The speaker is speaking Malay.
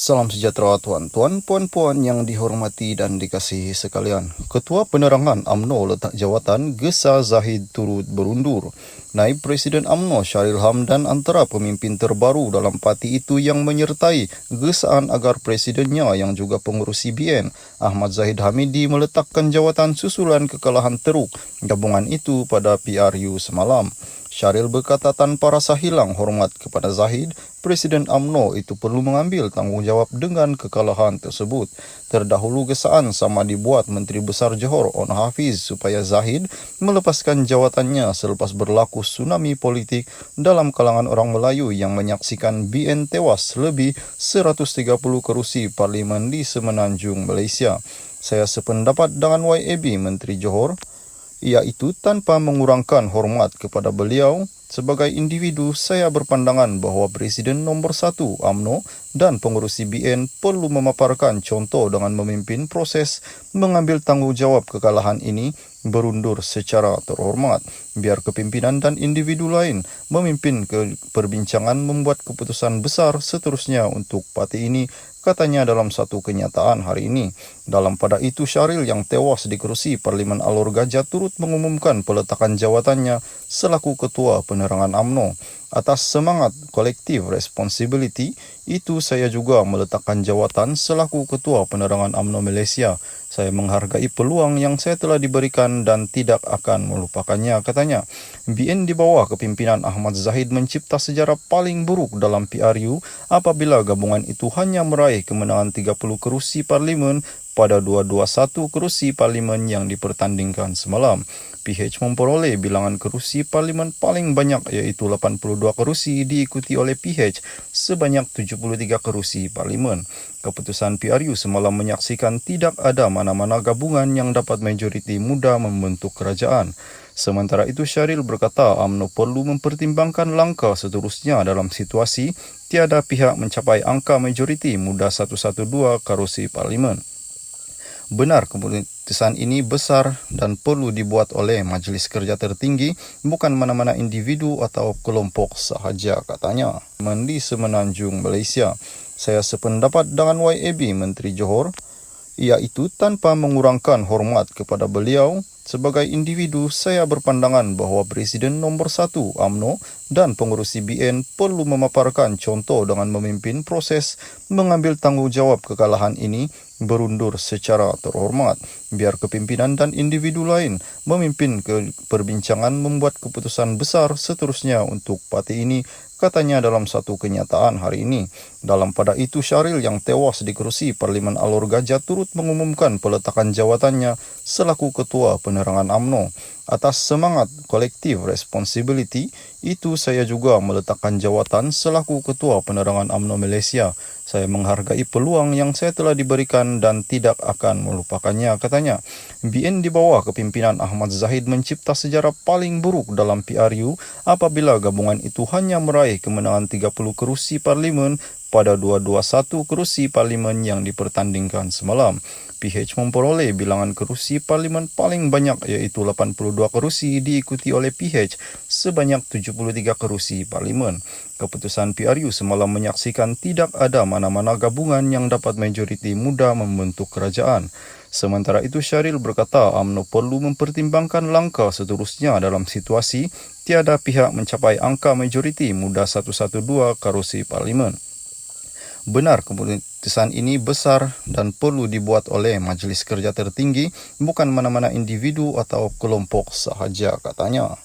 Salam sejahtera tuan-tuan, puan-puan yang dihormati dan dikasihi sekalian. Ketua Penerangan UMNO letak jawatan Gesa Zahid turut berundur. Naib Presiden UMNO Sharil Hamdan antara pemimpin terbaru dalam parti itu yang menyertai gesaan agar presidennya yang juga pengurus CBN, Ahmad Zahid Hamidi meletakkan jawatan susulan kekalahan teruk gabungan itu pada PRU semalam. Sharil berkata tanpa rasa hilang hormat kepada Zahid, Presiden UMNO itu perlu mengambil tanggungjawab dengan kekalahan tersebut. Terdahulu gesaan sama dibuat Menteri Besar Johor On Hafiz supaya Zahid melepaskan jawatannya selepas berlaku tsunami politik dalam kalangan orang Melayu yang menyaksikan BN tewas lebih 130 kerusi parlimen di Semenanjung, Malaysia. Saya sependapat dengan YAB Menteri Johor, iaitu tanpa mengurangkan hormat kepada beliau. Sebagai individu, saya berpandangan bahawa Presiden nombor 1 UMNO dan pengurus CBN perlu memaparkan contoh dengan memimpin proses mengambil tanggungjawab kekalahan ini berundur secara terhormat. Biar kepimpinan dan individu lain memimpin perbincangan membuat keputusan besar seterusnya untuk parti ini, katanya dalam satu kenyataan hari ini. Dalam pada itu, Sharil yang tewas di kerusi Parlimen Alor Gajah turut mengumumkan peletakan jawatannya selaku Ketua Penerangan UMNO. Atas semangat kolektif responsibility itu, saya juga meletakkan jawatan selaku Ketua Penerangan UMNO Malaysia. Saya menghargai peluang yang saya telah diberikan dan tidak akan melupakannya, katanya. BN di bawah kepimpinan Ahmad Zahid mencipta sejarah paling buruk dalam PRU apabila gabungan itu hanya meraih kemenangan 30 kerusi parlimen pada 221 kerusi parlimen yang dipertandingkan semalam. PH memperoleh bilangan kerusi parlimen paling banyak iaitu 82 kerusi, diikuti oleh PH sebanyak 73 kerusi parlimen. Keputusan PRU semalam menyaksikan tidak ada mana-mana gabungan yang dapat majoriti muda membentuk kerajaan. Sementara itu, Sharil berkata UMNO perlu mempertimbangkan langkah seterusnya dalam situasi tiada pihak mencapai angka majoriti muda 112 kerusi parlimen. Benar, keputusan ini besar dan perlu dibuat oleh Majlis Kerja Tertinggi, bukan mana-mana individu atau kelompok sahaja, katanya. Di Semenanjung, Malaysia. Saya sependapat dengan YAB Menteri Johor, iaitu tanpa mengurangkan hormat kepada beliau. Sebagai individu, saya berpandangan bahawa Presiden nombor 1 UMNO dan pengurus CBN perlu memaparkan contoh dengan memimpin proses mengambil tanggungjawab kekalahan ini berundur secara terhormat. Biar kepimpinan dan individu lain memimpin perbincangan membuat keputusan besar seterusnya untuk parti ini, katanya dalam satu kenyataan hari ini. Dalam pada itu, Sharil yang tewas di kerusi Parlimen Alor Gajah turut mengumumkan peletakan jawatannya selaku Ketua Penerangan UMNO. Atas semangat kolektif responsibility itu, saya juga meletakkan jawatan selaku Ketua Penerangan UMNO Malaysia. Saya menghargai peluang yang saya telah diberikan dan tidak akan melupakannya, katanya. BN di bawah kepimpinan Ahmad Zahid mencipta sejarah paling buruk dalam PRU apabila gabungan itu hanya meraih kemenangan 30 kerusi parlimen pada 221 kerusi parlimen yang dipertandingkan semalam. PH memperoleh bilangan kerusi parlimen paling banyak iaitu 82 kerusi, diikuti oleh PH sebanyak 73 kerusi parlimen. Keputusan PRU semalam menyaksikan tidak ada mana-mana gabungan yang dapat majoriti muda membentuk kerajaan. Sementara itu, Sharil berkata UMNO perlu mempertimbangkan langkah seterusnya dalam situasi tiada pihak mencapai angka majoriti muda 112 kerusi parlimen. Benar, keputusan ini besar dan perlu dibuat oleh Majlis Kerja Tertinggi, bukan mana-mana individu atau kelompok sahaja, katanya.